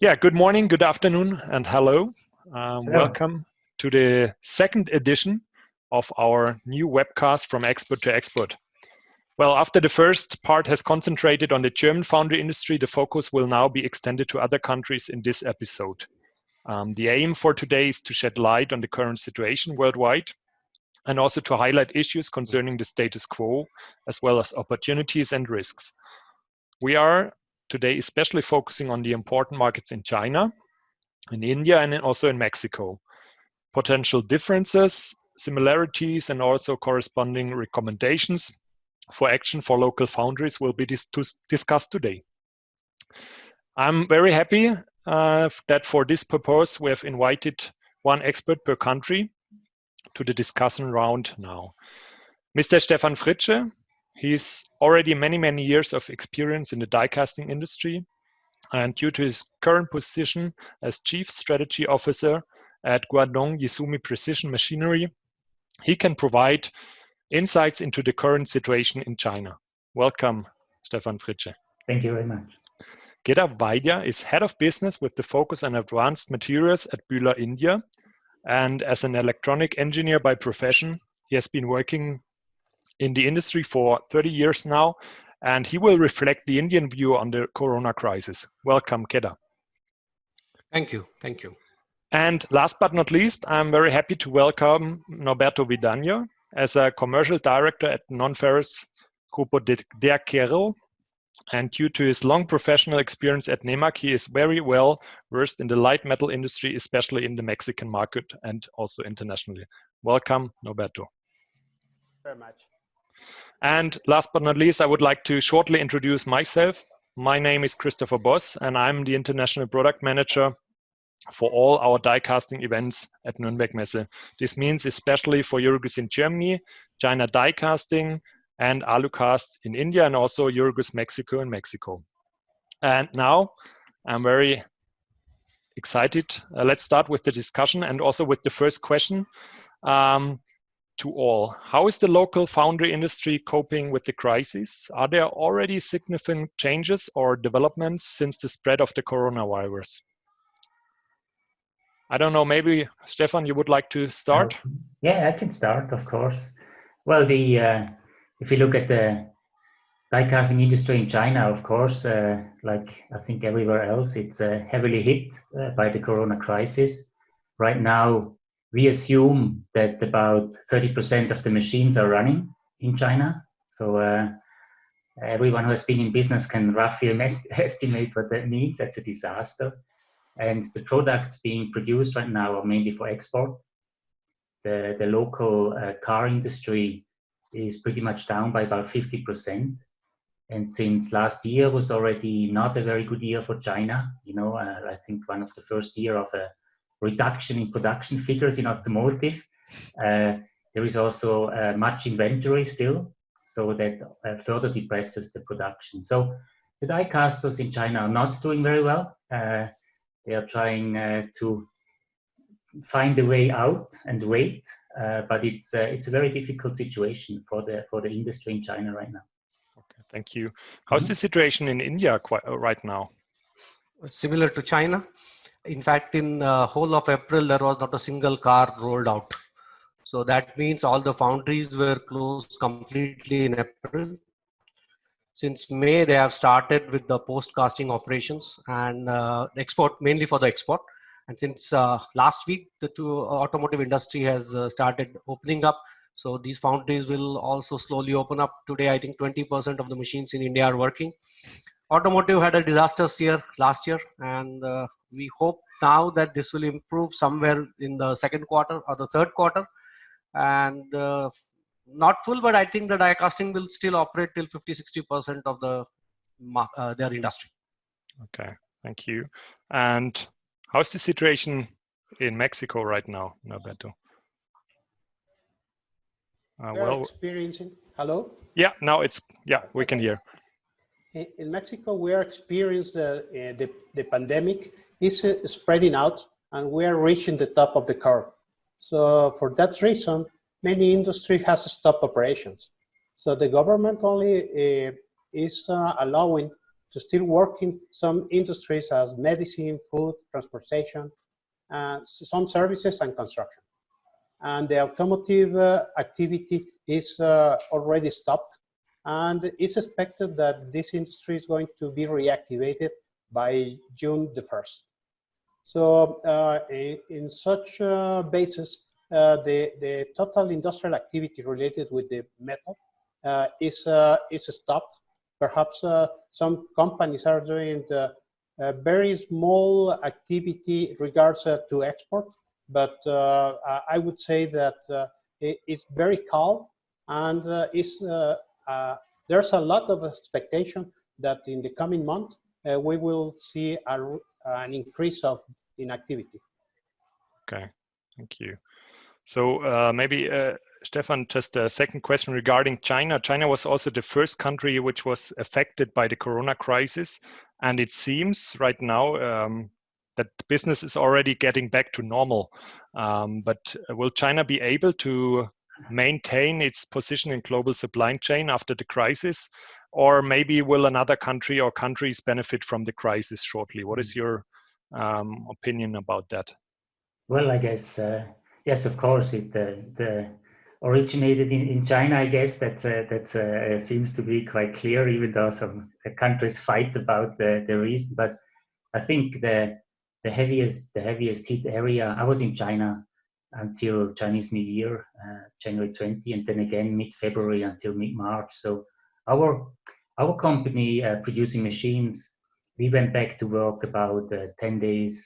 Yeah, good morning, good afternoon, and hello. Hello. Welcome to the second edition of our new webcast from expert to expert. Well, after the first part has concentrated on the German foundry industry, the focus will now be extended to other countries in this episode. The aim for today is to shed light on the current situation worldwide and also to highlight issues concerning the status quo, as well as opportunities and risks. We are today especially focusing on the important markets in China, in India, and also in Mexico. Potential differences, similarities, and also corresponding recommendations for action for local foundries will be discussed today. I'm very happy that for this purpose we have invited one expert per country to the discussion round now. Mr. Stefan Fritsche, he's already many years of experience in the die casting industry, and due to his current position as Chief Strategy Officer at Guangdong YIZUMI Precision Machinery, he can provide insights into the current situation in China. Welcome, Stefan Fritsche. Thank you very much. Kedar Vaidya is Head of Business with the focus on advanced materials at Buhler India, and as an electronic engineer by profession, he has been working in the industry for 30 years now, and he will reflect the Indian view on the corona crisis. Welcome, Kedar. Thank you. Thank you. And last but not least, I'm very happy to welcome Norberto Vidaña as a commercial director at non-ferrous Grupo DEACERO. And due to his long professional experience at NEMAC, he is very well versed in the light metal industry, especially in the Mexican market and also internationally. Welcome, Norberto. Very much. And last but not least, I would like to shortly introduce myself. My name is Christopher Boss, and I'm the International Product Manager for all our die casting events at Nürnberg Messe. This means especially for EUROGUSS in Germany, China die casting, and Alucast in India, and also EUROGUSS Mexico in Mexico. And now I'm very excited. Let's start with the discussion and also with the first question to all. How is the local foundry industry coping with the crisis? Are there already significant changes or developments since the spread of the coronavirus? I don't know, maybe Stefan, you would like to start? Yeah, I can start, of course. Well, if you look at the die casting industry in China, of course, like I think everywhere else, it's heavily hit by the corona crisis. Right now, we assume that about 30% of the machines are running in China. So everyone who has been in business can roughly estimate what that means. That's a disaster. And the products being produced right now are mainly for export. The local car industry is pretty much down by about 50%. And since last year was already not a very good year for China, I think one of the first year of a reduction in production figures in automotive. There is also much inventory still, so that further depresses the production. So the die casters in China are not doing very well. They are trying to find a way out and wait, but it's a very difficult situation for the industry in China right now. Okay, thank you. How's the situation in India right now? Similar to China. In fact, in the whole of April, there was not a single car rolled out. So that means all the foundries were closed completely in April. Since May, they have started with the post-casting operations and export, mainly for the export. And since last week, the automotive industry has started opening up. So these foundries will also slowly open up. Today, I think 20% of the machines in India are working. Automotive had a disastrous year last year, and we hope now that this will improve somewhere in the second quarter or the third quarter. And not full, but I think the die casting will still operate till 50-60% of their industry. Okay, thank you. And how's the situation in Mexico right now, Norberto? We're experiencing. Hello? Yeah, now we can hear. In Mexico, we are experiencing the pandemic is spreading out, and we are reaching the top of the curve. So for that reason, many industry has stopped operations. So the government only is allowing to still work in some industries as medicine, food, transportation, some services and construction. And the automotive activity is already stopped, and it's expected that this industry is going to be reactivated by June the 1st. So in such basis, the total industrial activity related with the metal is stopped. Perhaps some companies are doing very small activity regards to export, but I would say that it's very calm, and there's a lot of expectation that in the coming month we will see an increase in activity. Okay, thank you. So maybe Stefan, just a second question regarding China. China was also the first country which was affected by the Corona crisis, and it seems right now that business is already getting back to normal. But will China be able to maintain its position in global supply chain after the crisis, or maybe will another country or countries benefit from the crisis shortly? What is your opinion about that? Well, I guess yes, of course, it originated in China. I guess that seems to be quite clear, even though some countries fight about the reason. But I think the heaviest hit area. I was in China until Chinese New Year, January 20, and then again mid-February until mid-March. So our company producing machines, we went back to work about 10 days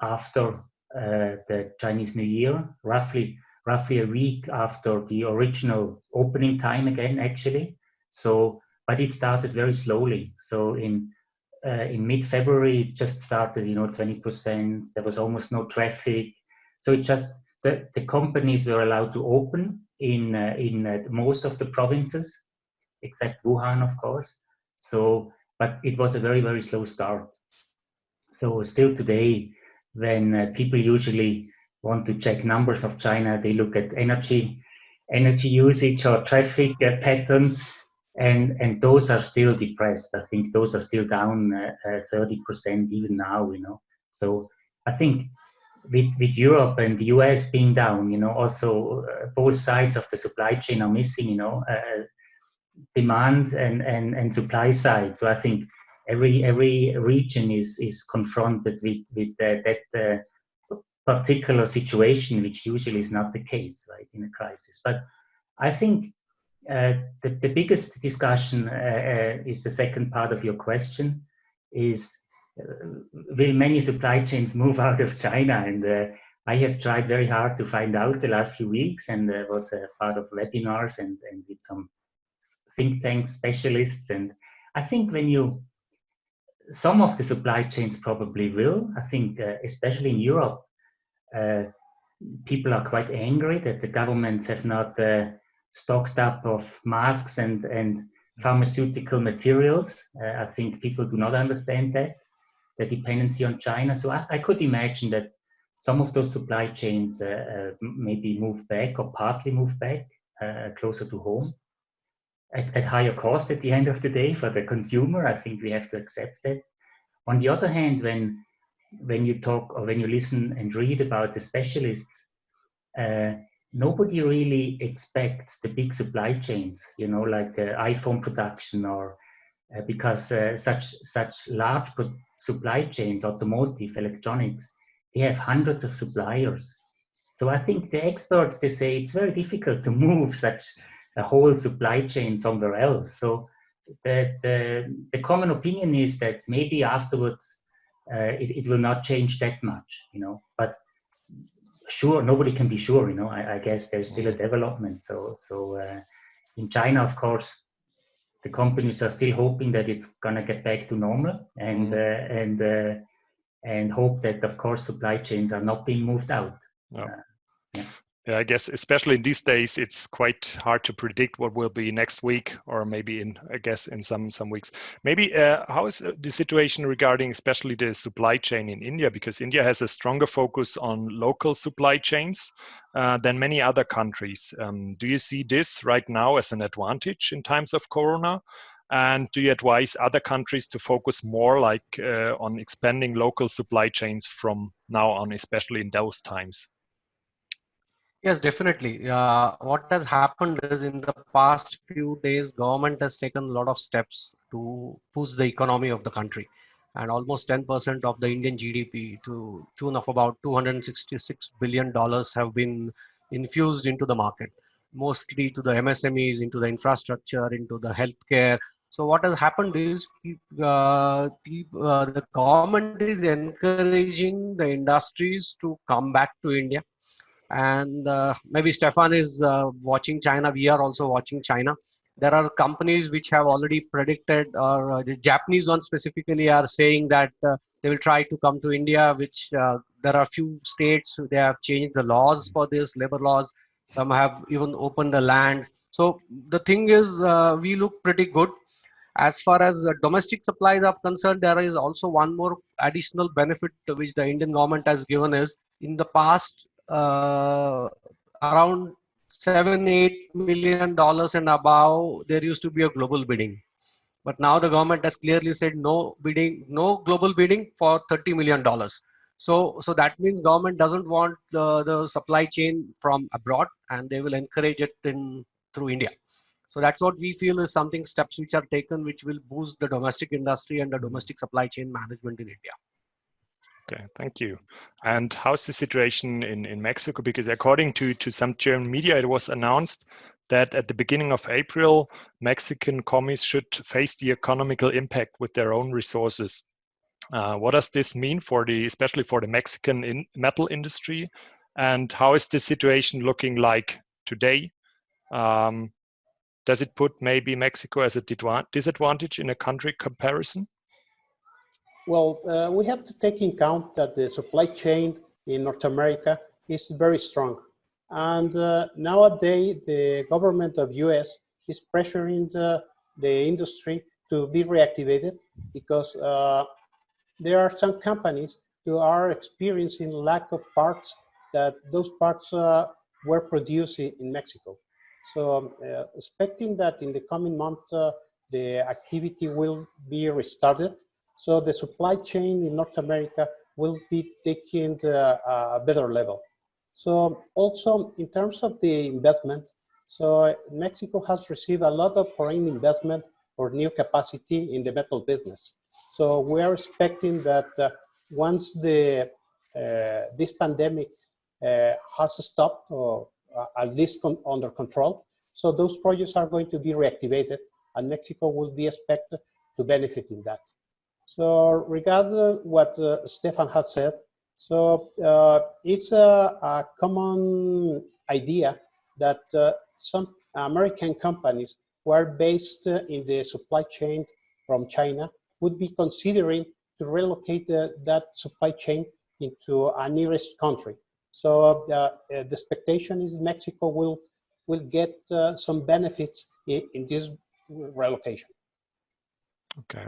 after the Chinese New Year, roughly a week after the original opening time again, actually. So, but it started very slowly. So in mid-February, it just started, 20%. There was almost no traffic. So it just the companies were allowed to open in most of the provinces, except Wuhan, of course. So, but it was a very, very slow start. So still today, when people usually want to check numbers of China, they look at energy usage or traffic patterns, and those are still depressed. I think those are still down 30% even now, So I think with Europe and the US being down, also both sides of the supply chain are missing, demand and supply side. So I think every region is confronted with that particular situation, which usually is not the case, right, in a crisis. But I think the biggest discussion is the second part of your question, is will many supply chains move out of China? And I have tried very hard to find out the last few weeks, and was a part of webinars and with some think tank specialists. And I think some of the supply chains probably will. I think especially in Europe, people are quite angry that the governments have not stocked up of masks and pharmaceutical materials. I think people do not understand the dependency on China. So I could imagine that some of those supply chains maybe move back or partly move back closer to home at higher cost at the end of the day for the consumer. I think we have to accept that. On the other hand, when you talk or when you listen and read about the specialists, nobody really expects the big supply chains, like iPhone production, or because such large supply chains, automotive, electronics, they have hundreds of suppliers. So I think the experts, they say it's very difficult to move such a whole supply chain somewhere else. So the common opinion is that maybe afterwards it will not change that much, but sure, nobody can be sure, I guess there's still a development. So in China, of course, the companies are still hoping that it's gonna get back to normal, and hope that, of course, supply chains are not being moved out. Yeah, I guess especially in these days, it's quite hard to predict what will be next week, or maybe in some weeks. Maybe how is the situation regarding especially the supply chain in India? Because India has a stronger focus on local supply chains than many other countries. Do you see this right now as an advantage in times of Corona? And do you advise other countries to focus more on expanding local supply chains from now on, especially in those times? Yes, definitely. What has happened is in the past few days, government has taken a lot of steps to boost the economy of the country. And almost 10% of the Indian GDP to tune of about $266 billion have been infused into the market, mostly to the MSMEs, into the infrastructure, into the healthcare. So what has happened is the government is encouraging the industries to come back to India. And maybe Stefan is watching China. We are also watching China. There are companies which have already predicted, or the Japanese ones specifically are saying that they will try to come to India, which there are few states, they have changed the laws for this, labor laws. Some have even opened the land. So the thing is, we look pretty good. As far as domestic supplies are concerned, there is also one more additional benefit which the Indian government has given is, in the past, around $7-8 million and above, there used to be a global bidding. But now the government has clearly said no bidding, no global bidding for $30 million. So that means government doesn't want the supply chain from abroad, and they will encourage it through India. So that's what we feel is something, steps which are taken, which will boost the domestic industry and the domestic supply chain management in India. Okay, thank you. And how's the situation in Mexico? Because according to some German media, it was announced that at the beginning of April, Mexican commies should face the economical impact with their own resources. What does this mean especially for the Mexican metal industry? And how is the situation looking like today? Does it put maybe Mexico as a disadvantage in a country comparison? Well, we have to take in account that the supply chain in North America is very strong. And nowadays, the government of US is pressuring the industry to be reactivated because there are some companies who are experiencing lack of parts, that those parts were produced in Mexico. So expecting that in the coming month, the activity will be restarted. So the supply chain in North America will be taking a better level. So also in terms of the investment, so Mexico has received a lot of foreign investment for new capacity in the metal business. So we are expecting that once this pandemic has stopped, or at least under control, so those projects are going to be reactivated, and Mexico will be expected to benefit in that. So regarding what Stefan has said, so it's a common idea that some American companies who are based in the supply chain from China would be considering to relocate that supply chain into a nearest country. So the expectation is Mexico will get some benefits in this relocation. Okay.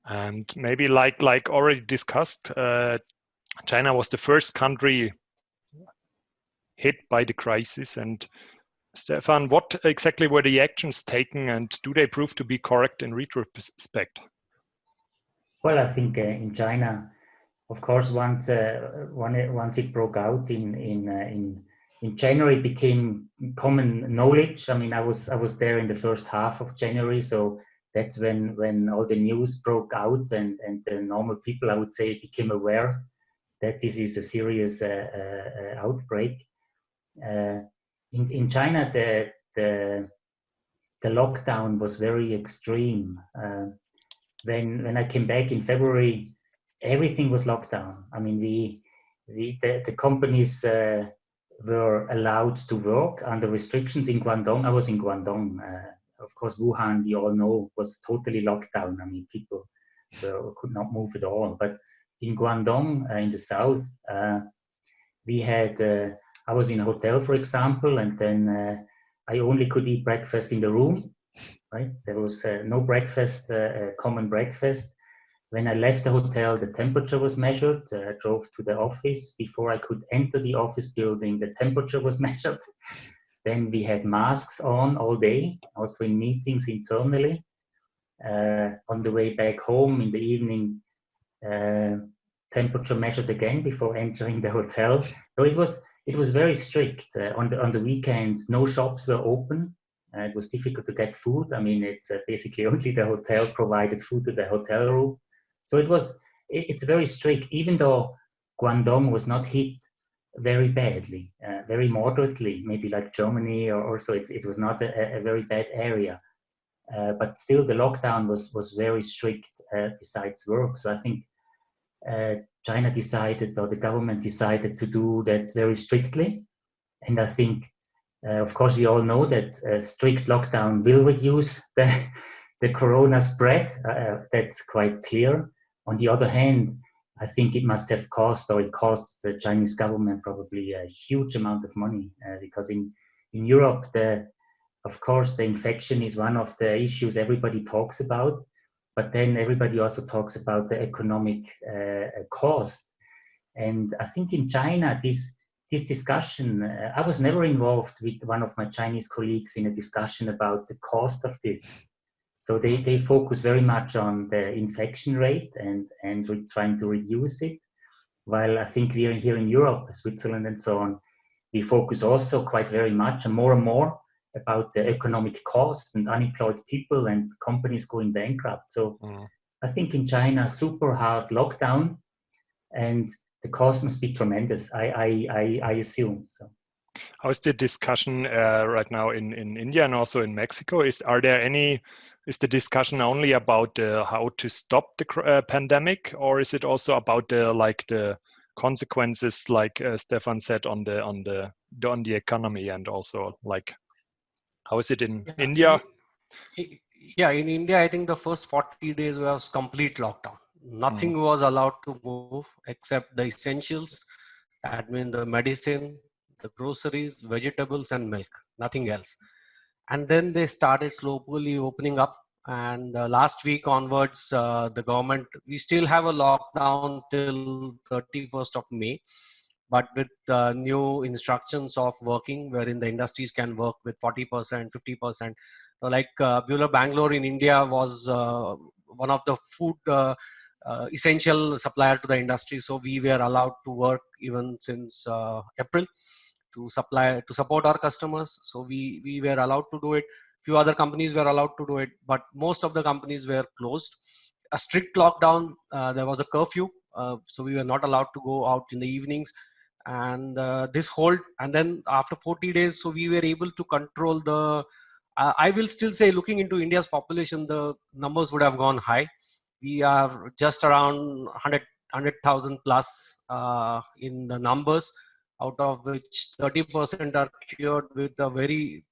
And maybe like already discussed, China was the first country hit by the crisis. And Stefan, what exactly were the actions taken, and do they prove to be correct in retrospect? Well, I think in China, of course, once it broke out in January, it became common knowledge. I mean, I was there in the first half of January, so that's when all the news broke out, and the normal people, I would say, became aware that this is a serious outbreak. In China, the lockdown was very extreme. When I came back in February, everything was locked down. I mean, the companies were allowed to work under restrictions in Guangdong. I was in Guangdong. Of course, Wuhan, we all know, was totally locked down. I mean, people could not move at all. But in Guangdong, in the south, we had, I was in a hotel, for example, and then I only could eat breakfast in the room, right? There was no breakfast, common breakfast. When I left the hotel, the temperature was measured. I drove to the office. Before I could enter the office building, the temperature was measured. Then we had masks on all day, also in meetings internally. On the way back home in the evening, temperature measured again before entering the hotel. So it was very strict. On the weekends, no shops were open. It was difficult to get food. I mean, it's basically only the hotel provided food to the hotel room. So it's very strict, even though Guangdong was not hit very badly, very moderately, maybe like Germany or so. It was not a very bad area. But still the lockdown was very strict besides work. So I think China decided, or the government decided, to do that very strictly. And I think, of course, we all know that strict lockdown will reduce the corona spread. That's quite clear. On the other hand, I think it must have cost, or it costs the Chinese government probably a huge amount of money, because in Europe, of course, the infection is one of the issues everybody talks about, but then everybody also talks about the economic cost. And I think in China, this discussion, I was never involved with one of my Chinese colleagues in a discussion about the cost of this. So they focus very much on the infection rate and trying to reduce it. While I think we are here in Europe, Switzerland and so on, we focus also quite very much and more about the economic cost and unemployed people and companies going bankrupt. So I think in China, super hard lockdown, and the cost must be tremendous, I assume. So, how is the discussion right now in India and also in Mexico? Is the discussion only about how to stop the pandemic, or is it also about the consequences, like Stefan said, on the economy, and also like how is it in India? In India, I think the first 40 days was complete lockdown. Nothing was allowed to move except the essentials. That means the medicine, the groceries, vegetables, and milk. Nothing else. And then they started slowly opening up. And last week onwards, the government, we still have a lockdown till 31st of May. But with new instructions of working, wherein the industries can work with 40%, 50%. So like Buhler Bangalore in India was one of the food essential supplier to the industry. So we were allowed to work even since April to support our customers. So we were allowed to do it. Few other companies were allowed to do it, but most of the companies were closed. A strict lockdown, there was a curfew. So we were not allowed to go out in the evenings. And and then after 40 days, so we were able to control I will still say, looking into India's population, the numbers would have gone high. We are just around 100,000 plus in the numbers, out of which 30% are cured with a very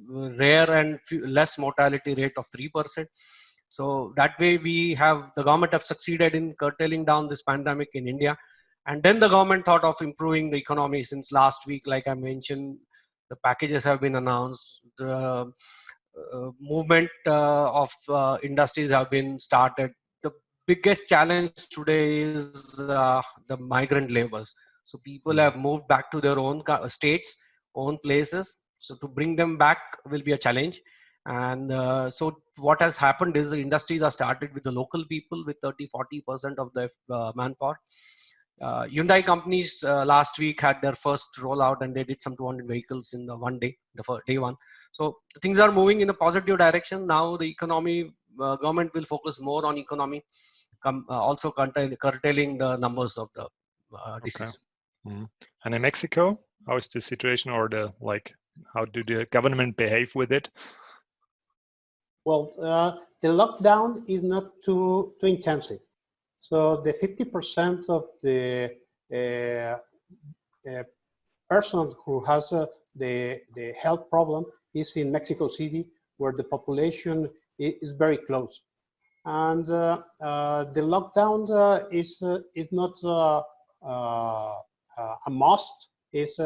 rare and less mortality rate of 3%. So that way the government have succeeded in curtailing down this pandemic in India. And then the government thought of improving the economy. Since last week, like I mentioned, the packages have been announced. The movement of industries have been started. The biggest challenge today is the migrant laborers. So people have moved back to their own states, own places. So to bring them back will be a challenge. And so what has happened is the industries are started with the local people with 30-40% of the manpower. Hyundai companies last week had their first rollout, and they did some 200 vehicles in the one day, day one. So things are moving in a positive direction. Now the economy, government will focus more on economy, also curtailing the numbers of the disease. Okay. And in Mexico, how is the situation, or how do the government behave with it? Well, the lockdown is not too intensive. So the 50% of the person who has the health problem is in Mexico City, where the population is very close. And the lockdown is not a must. Is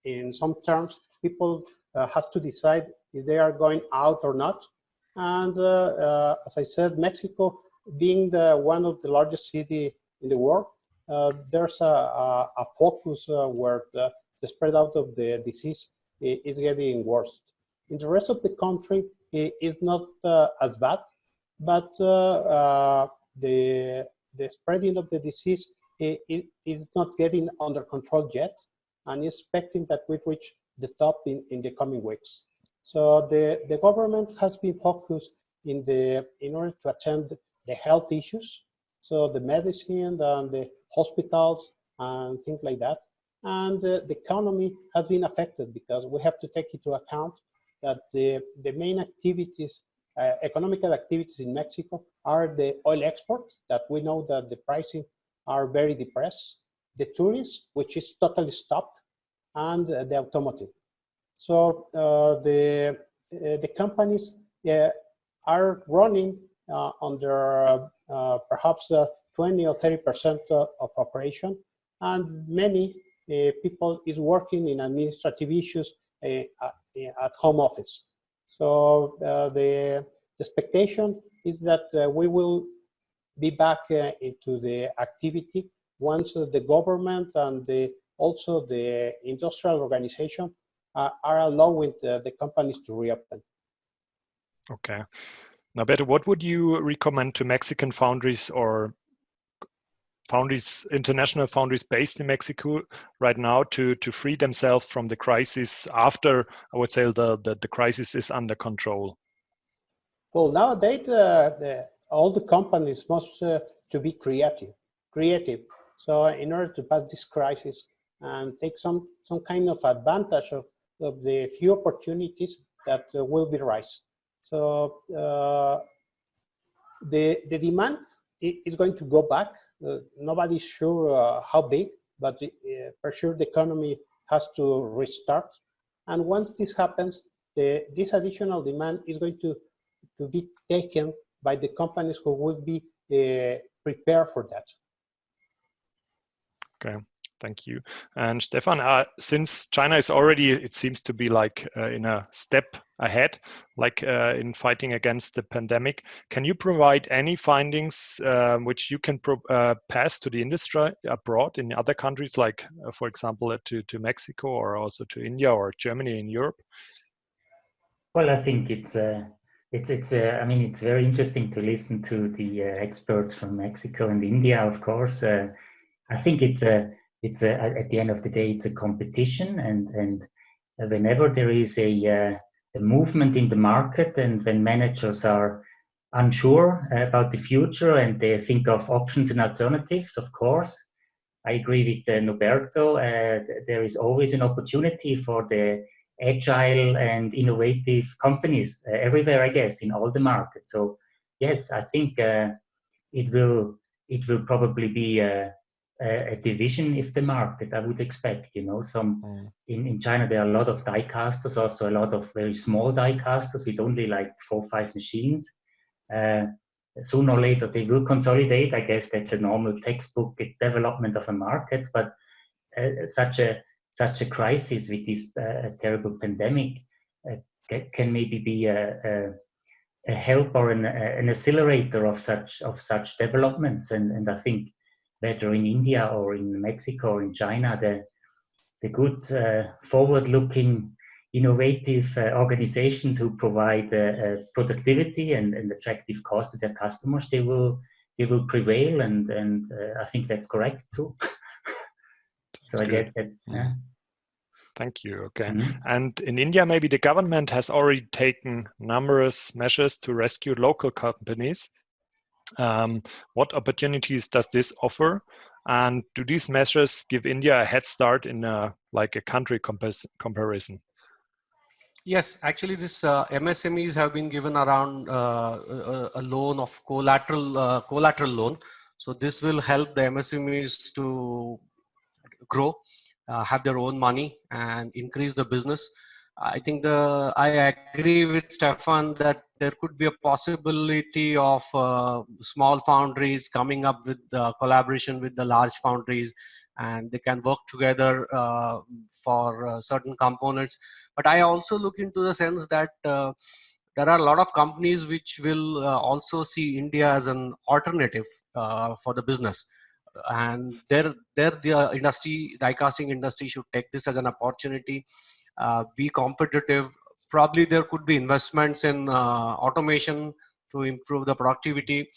in some terms, people has to decide if they are going out or not. And as I said, Mexico, being one of the largest cities in the world, there's a focus where the spread out of the disease is getting worse. In the rest of the country, it is not as bad. but the spreading of the disease is not getting under control yet, and expecting that we've reached the top in the coming weeks. So the government has been focused in order to attend the health issues, so the medicine and the hospitals and things like that. And the economy has been affected because we have to take into account that the main activities, economical activities in Mexico are the oil exports, that we know that the pricing are very depressed, the tourism, which is totally stopped, and the automotive. So the companies are running under perhaps 20 or 30% of operation, and many people is working in administrative issues at home office. So the expectation is that we will be back into the activity once the government and also the industrial organization are allowing the companies to reopen. Okay. Now, Beto, what would you recommend to Mexican foundries or international foundries based in Mexico right now to free themselves from the crisis after, I would say, the crisis is under control? Well, nowadays, all the companies must to be creative. So in order to pass this crisis and take some kind of advantage of the few opportunities that will be rise. So the demand is going to go back. Nobody's sure how big, but for sure the economy has to restart. And once this happens, this additional demand is going to be taken by the companies who will be prepared for that. Okay, thank you. And Stefan, since China is already, it seems to be like in a step ahead, like in fighting against the pandemic, can you provide any findings which you can pass to the industry abroad in other countries, like for example to Mexico or also to India or Germany in Europe? Well, I think it's I mean, it's very interesting to listen to the experts from Mexico and India, of course. I think it's at the end of the day, it's a competition, and whenever there is a movement in the market, and when managers are unsure about the future and they think of options and alternatives, of course, I agree with Norberto. There is always an opportunity for the agile and innovative companies everywhere, I guess, in all the markets. So yes, I think it will probably be a division if the market, I would expect, you know, in China there are a lot of die casters, also a lot of very small die casters with only like 4 or 5 machines. Sooner or later they will consolidate. I guess that's a normal textbook development of a market, but such a crisis with this terrible pandemic can maybe be a help or an accelerator of such developments, and I think whether in India or in Mexico or in China, the good forward-looking innovative organizations who provide productivity and attractive cost to their customers, they will prevail, and I think that's correct too. So I guess that's Thank you. Okay. And in India, maybe the government has already taken numerous measures to rescue local companies. What opportunities does this offer? And do these measures give India a head start in a country comparison? Yes, actually, this MSMEs have been given around a loan of collateral loan. So this will help the MSMEs to grow, have their own money, and increase the business. I think I agree with Stefan that there could be a possibility of small foundries coming up with collaboration with the large foundries, and they can work together for certain components. But I also look into the sense that there are a lot of companies which will also see India as an alternative for the business. And the industry, die casting industry, should take this as an opportunity, be competitive. Probably there could be investments in automation, to improve the productivity.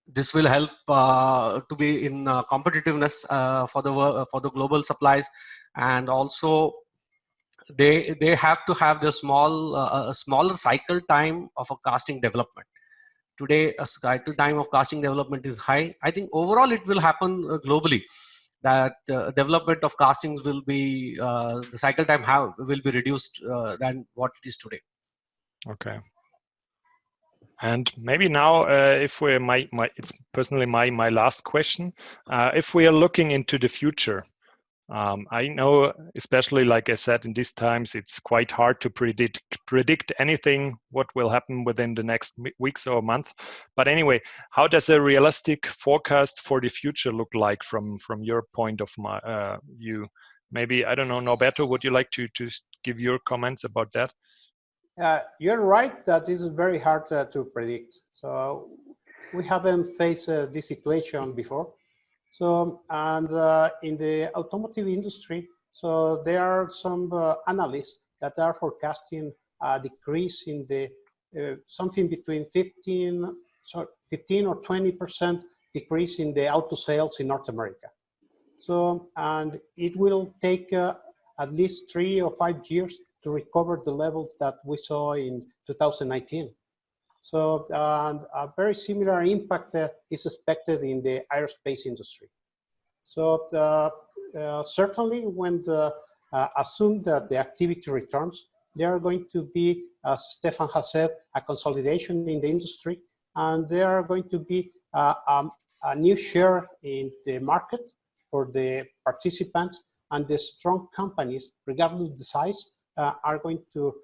This will help to be in competitiveness for the global supplies, and also they have to have the smaller cycle time of a casting development. Today, a cycle time of casting development is high. I think overall it will happen globally, that development of castings will be, the cycle time will be reduced than what it is today. Okay. And maybe now, if we're it's personally my last question. If we are looking into the future, I know, especially like I said, in these times, it's quite hard to predict anything what will happen within the next weeks or month. But anyway, how does a realistic forecast for the future look like from your point of view? Maybe, I don't know, Norberto, would you like to give your comments about that? You're right that this is very hard to predict. So we haven't faced this situation before. So, and in the automotive industry, so there are some analysts that are forecasting a decrease in the something between 15 or 20% decrease in the auto sales in North America. So, and it will take at least 3 or 5 years to recover the levels that we saw in 2019. So, and a very similar impact is expected in the aerospace industry. So, certainly when assume that the activity returns, there are going to be, as Stefan has said, a consolidation in the industry, and there are going to be a new share in the market for the participants, and the strong companies, regardless of the size, are going to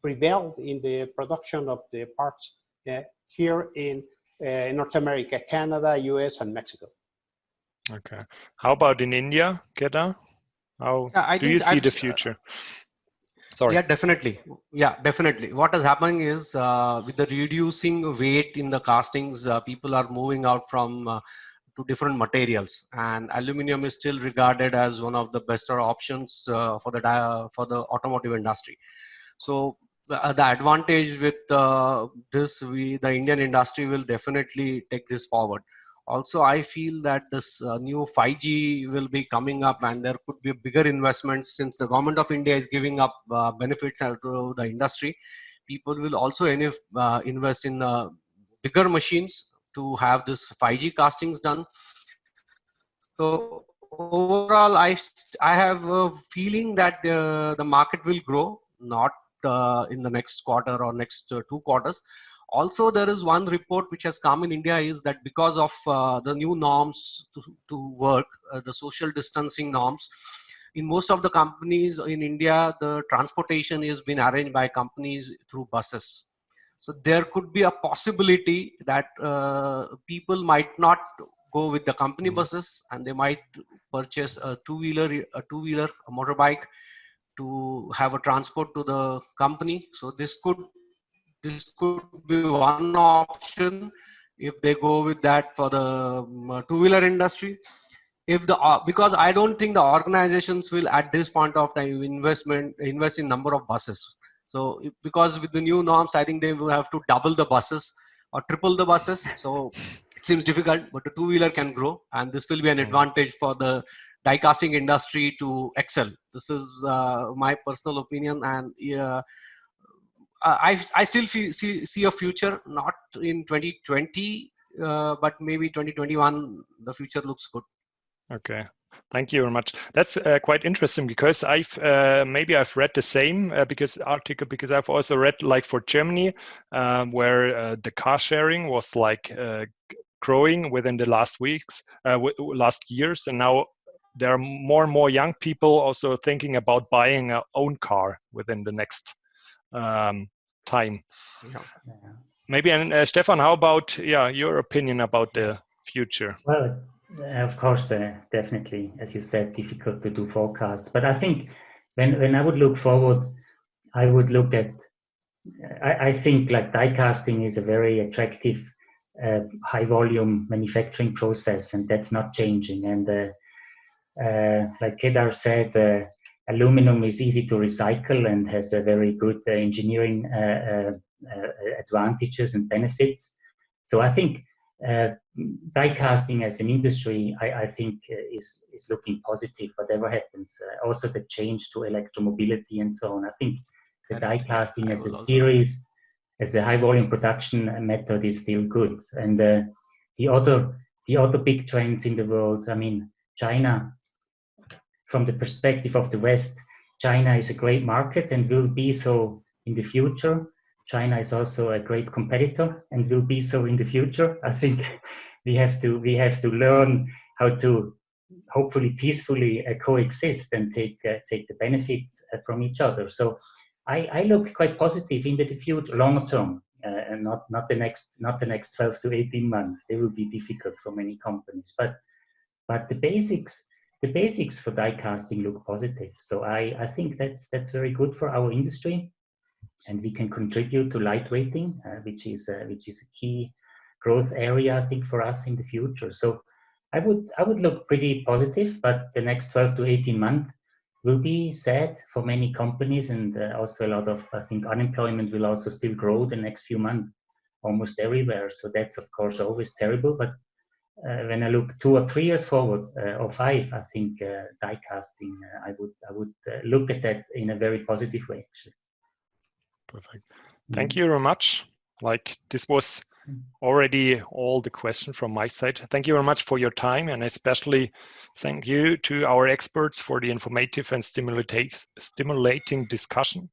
prevail in the production of the parts here in North America, Canada, US, and Mexico. Okay. How about in India, Kedar? How do you see the future? Sorry. Yeah, definitely. Yeah, definitely. What is happening is with the reducing weight in the castings, people are moving out from to different materials, and aluminum is still regarded as one of the better options for the automotive industry. So the advantage with the Indian industry will definitely take this forward. Also, I feel that this new 5G will be coming up, and there could be bigger investments since the government of India is giving up benefits to the industry. People will also invest in bigger machines to have this 5G castings done. So overall, I have a feeling that the market will grow, not in the next quarter or next 2 quarters. Also, there is one report which has come in India is that because of the new norms to work, the social distancing norms, in most of the companies in India, the transportation is being arranged by companies through buses. So there could be a possibility that people might not go with the company buses, and they might purchase a two-wheeler, a motorbike to have a transport to the company. So this could be one option if they go with that for the two-wheeler industry. Because I don't think the organizations will at this point of time invest in number of buses. So because with the new norms, I think they will have to double the buses or triple the buses. So it seems difficult, but the two-wheeler can grow, and this will be an advantage for the die casting industry to excel. This is my personal opinion, and I still see a future, not in 2020, but maybe 2021. The future looks good. Okay, thank you very much. That's quite interesting, because I've read the same because I've also read, like, for Germany, where the car sharing was like growing within the last years, and now there are more and more young people also thinking about buying their own car within the next time. Yeah. Maybe, and Stefan, how about your opinion about the future? Well, of course, definitely, as you said, difficult to do forecasts. But I think when I would look forward, I would look at, I think like die casting is a very attractive, high volume manufacturing process, and that's not changing. And like Kedar said, aluminum is easy to recycle and has a very good engineering advantages and benefits. So I think die casting as an industry, I think is looking positive, whatever happens. Also the change to electromobility and so on. I think the die casting as a series, as a high volume production method is still good. And the other big trends in the world, I mean, China, from the perspective of the West, China is a great market and will be so in the future. China is also a great competitor and will be so in the future. I think we have to learn how to hopefully peacefully coexist and take the benefit from each other. So I look quite positive into the future, long term, and not the next 12 to 18 months. They will be difficult for many companies, but the basics for die casting look positive. So I think that's very good for our industry, and we can contribute to lightweighting, which is a key growth area, I think, for us in the future. So I would look pretty positive, but the next 12 to 18 months will be sad for many companies, and also a lot of, I think, unemployment will also still grow the next few months almost everywhere. So that's of course always terrible, but when I look 2 or 3 years forward, or 5, I think die casting, I would look at that in a very positive way, actually. Perfect. Thank you very much. Like, this was already all the questions from my side. Thank you very much for your time, and especially thank you to our experts for the informative and stimulating discussion.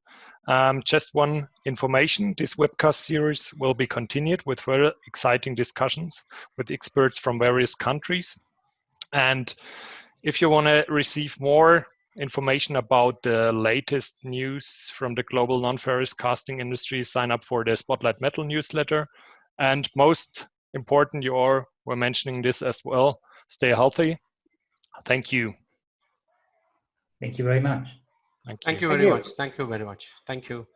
Just one information, this webcast series will be continued with further exciting discussions with experts from various countries. And if you want to receive more information about the latest news from the global non-ferrous casting industry, sign up for the Spotlight Metal newsletter. And most important, you all were mentioning this as well, stay healthy. Thank you. Thank you very much. Thank you very much. Thank you very much. Thank you.